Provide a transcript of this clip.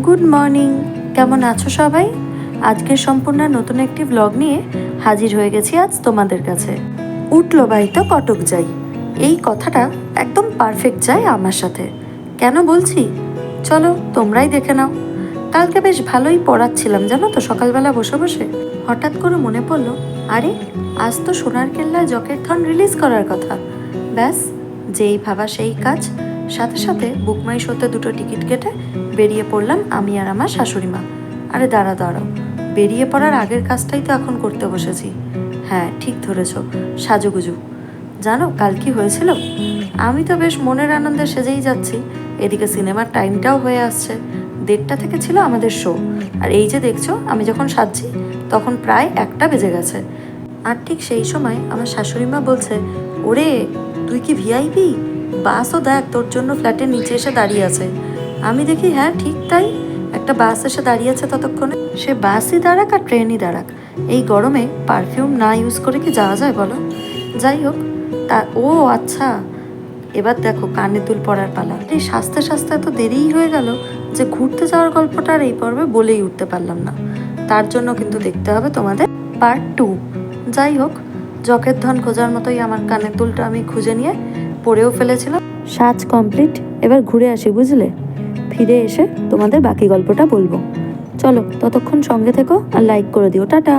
Good morning, কেমন আছো সবাই? আজকের সম্পূর্ণ নতুন একটি ব্লগ নিয়ে হাজির হয়ে গেছি আজ তোমাদের কাছে। উঠলো বাই তো কটক যাই, এই কথাটা একদম পারফেক্ট যায় আমার সাথে। কেন বলছি চলো তোমরাই দেখে নাও। কালকে বেশ ভালোই পড়াচ্ছিলাম জানো তো, সকালবেলা বসে বসে হঠাৎ করে মনে পড়লো, আরে আজ তো সোনার কেল্লায় জকের থন রিলিজ করার কথা। ব্যাস, যেই ভাবা সেই কাজ। সাথে সাথে বুকমাই শোতে 2টো টিকিট কেটে বেরিয়ে পড়লাম আমি আর আমার শাশুড়ি মা। আরে দাঁড়াও, বেরিয়ে পড়ার আগের কাজটাই তো এখন করতে বসেছি। হ্যাঁ ঠিক ধরেছ, সাজুগুজু। জানো কাল কি হয়েছিল? আমি তো বেশ মনের আনন্দে সেজেই যাচ্ছি, এদিকে সিনেমার টাইমটাও হয়ে আসছে। 1:30 থেকে ছিল আমাদের শো, আর এই যে দেখছো আমি যখন সাজছি তখন প্রায় 1টা বেজে গেছে। আর ঠিক সেই সময় আমার শাশুড়ি মা বলছে, ওরে তুই কি ভিআইপি? বাসও দেখ তোর জন্য ফ্ল্যাটের নিচে এসে দাঁড়িয়ে আছে। আমি দেখি হ্যাঁ ঠিক তাই, একটা বাস এসে দাঁড়িয়ে আছে ততক্ষণে। সে বাসই দাঁড়াক আর ট্রেনই দাঁড়াক, এই গরমে পারফিউম না ইউজ করে কি যাওয়া যায় বলো? যাই হোক, তা ও আচ্ছা, এবার দেখো কানে দুল পড়ার পালা। এই সাজতে সাজতে এত দেরিই হয়ে গেল যে ঘুরতে যাওয়ার গল্পটা আর এই পর্বে বলেই উঠতে পারলাম না। তার জন্য কিন্তু দেখতে হবে তোমাদের পার্ট 2। যাই হোক, জকের ধন খোঁজার মতোই আমার কানের দুলটা আমি খুঁজে নিয়ে পরেও ফেলেছিলাম। সাজ কমপ্লিট, এবার ঘুরে আসি বুঝলে। ফিরে এসে তোমাদের বাকি গল্পটা বলবো। চলো ততক্ষণ সঙ্গে থেকো আর লাইক করে দিও, টাটা।